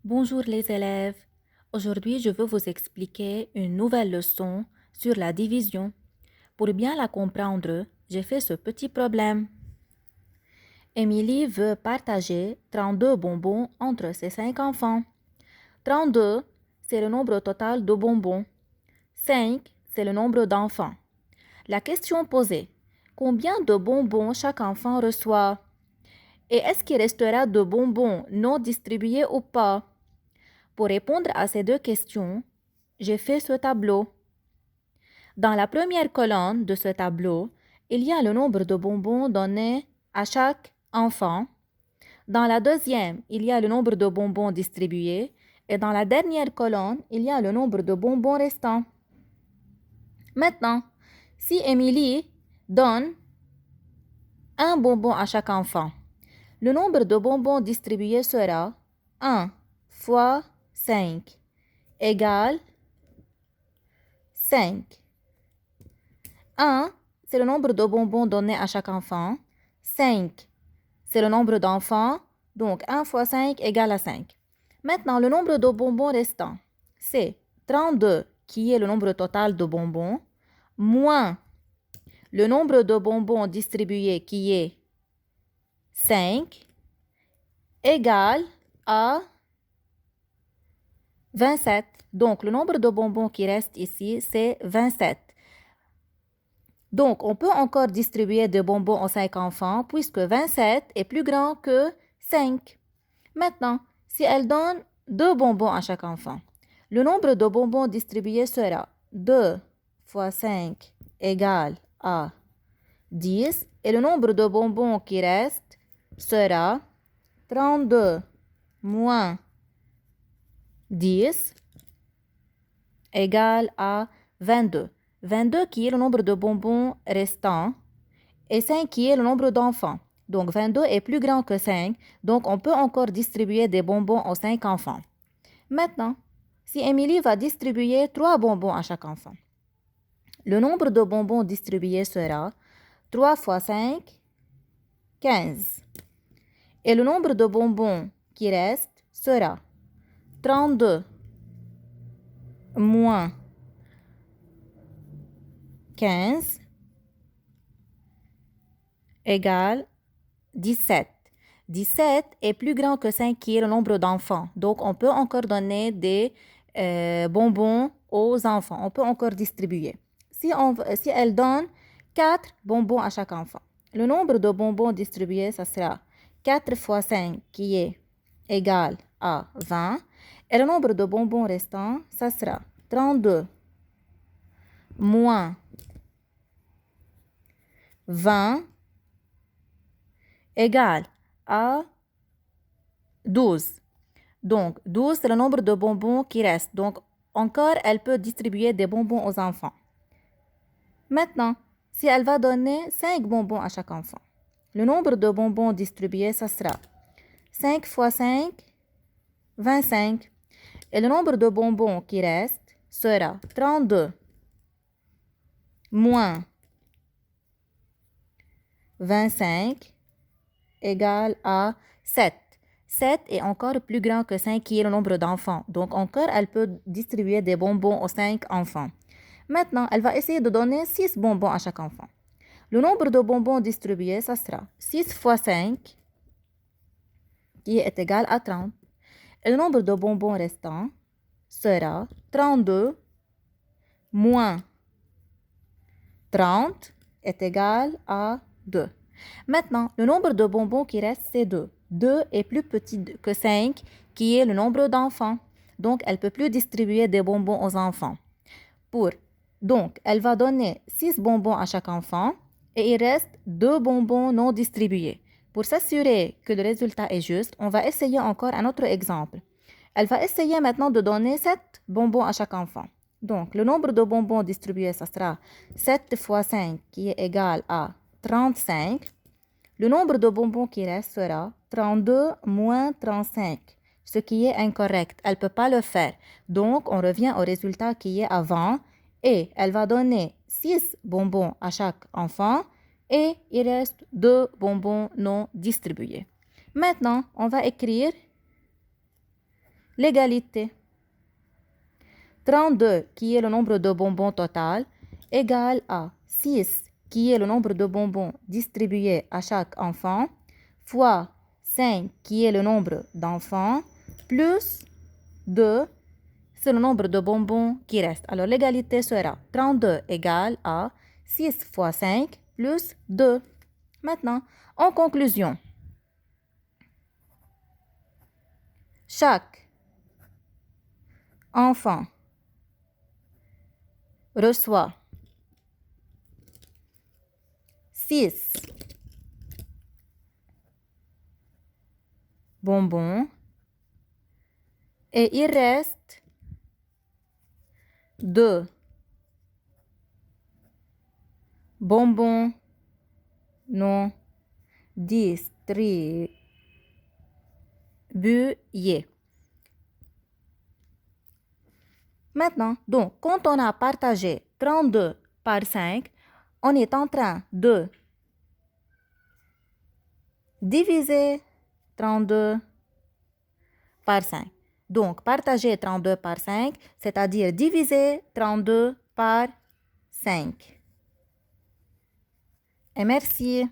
Bonjour les élèves. Aujourd'hui, je veux vous expliquer une nouvelle leçon sur la division. Pour bien la comprendre, j'ai fait ce petit problème. Émilie veut partager 32 bonbons entre ses 5 enfants. 32, c'est le nombre total de bonbons. 5, c'est le nombre d'enfants. La question posée, combien de bonbons chaque enfant reçoit? Et est-ce qu'il restera de bonbons non distribués ou pas? Pour répondre à ces deux questions, j'ai fait ce tableau. Dans la première colonne de ce tableau, il y a le nombre de bonbons donnés à chaque enfant. Dans la deuxième, il y a le nombre de bonbons distribués. Et dans la dernière colonne, il y a le nombre de bonbons restants. Maintenant, si Émilie donne un bonbon à chaque enfant, le nombre de bonbons distribués sera 1 fois 5 égale 5. 1, c'est le nombre de bonbons donnés à chaque enfant. 5, c'est le nombre d'enfants. Donc, 1 fois 5 égale à 5. Maintenant, le nombre de bonbons restants, c'est 32, qui est le nombre total de bonbons, moins le nombre de bonbons distribués, qui est 5, égale à 27. Donc, le nombre de bonbons qui reste ici, c'est 27. Donc, on peut encore distribuer des bonbons aux 5 enfants puisque 27 est plus grand que 5. Maintenant, si elle donne 2 bonbons à chaque enfant, le nombre de bonbons distribués sera 2 fois 5 égale à 10 et le nombre de bonbons qui reste sera 32 moins 10 égale à 22. 22 qui est le nombre de bonbons restants et 5 qui est le nombre d'enfants. Donc 22 est plus grand que 5, donc on peut encore distribuer des bonbons aux 5 enfants. Maintenant, si Émilie va distribuer 3 bonbons à chaque enfant, le nombre de bonbons distribués sera 3 fois 5, 15. Et le nombre de bonbons qui reste sera 32 moins 15 égale 17. 17 est plus grand que 5 qui est le nombre d'enfants. Donc, on peut encore donner des bonbons aux enfants. On peut encore distribuer. Si elle donne 4 bonbons à chaque enfant, le nombre de bonbons distribués, ça sera 4 fois 5 qui est égal à 20. Et le nombre de bonbons restants, ça sera 32 moins 20 égale à 12. Donc, 12, c'est le nombre de bonbons qui reste. Donc, encore, elle peut distribuer des bonbons aux enfants. Maintenant, si elle va donner 5 bonbons à chaque enfant, le nombre de bonbons distribués, ça sera 5 fois 5, 25. Et le nombre de bonbons qui reste sera 32 moins 25 égale à 7. 7 est encore plus grand que 5 qui est le nombre d'enfants. Donc encore, elle peut distribuer des bonbons aux 5 enfants. Maintenant, elle va essayer de donner 6 bonbons à chaque enfant. Le nombre de bonbons distribués, ça sera 6 fois 5 qui est égal à 30. Et le nombre de bonbons restants sera 32 moins 30 est égal à 2. Maintenant, le nombre de bonbons qui reste, c'est 2. 2 est plus petit que 5, qui est le nombre d'enfants. Donc, elle ne peut plus distribuer des bonbons aux enfants. Donc, elle va donner 6 bonbons à chaque enfant et il reste 2 bonbons non distribués. Pour s'assurer que le résultat est juste, on va essayer encore un autre exemple. Elle va essayer maintenant de donner 7 bonbons à chaque enfant. Donc, le nombre de bonbons distribués, ça sera 7 fois 5, qui est égal à 35. Le nombre de bonbons qui reste sera 32 moins 35, ce qui est incorrect. Elle ne peut pas le faire. Donc, on revient au résultat qui est avant et elle va donner 6 bonbons à chaque enfant et il reste 2 bonbons non distribués. Maintenant, on va écrire l'égalité. 32, qui est le nombre de bonbons total, égale à 6, qui est le nombre de bonbons distribués à chaque enfant, fois 5, qui est le nombre d'enfants, plus 2, c'est le nombre de bonbons qui reste. Alors, l'égalité sera 32 égale à 6 fois 5 plus 2. Maintenant, en conclusion, chaque enfant reçoit 6 bonbons et il reste 2 bonbons non distribués. Maintenant, donc, quand on a partagé 32 par 5, on est en train de diviser 32 par 5. Donc, partager 32 par 5, c'est-à-dire diviser 32 par 5. Et merci.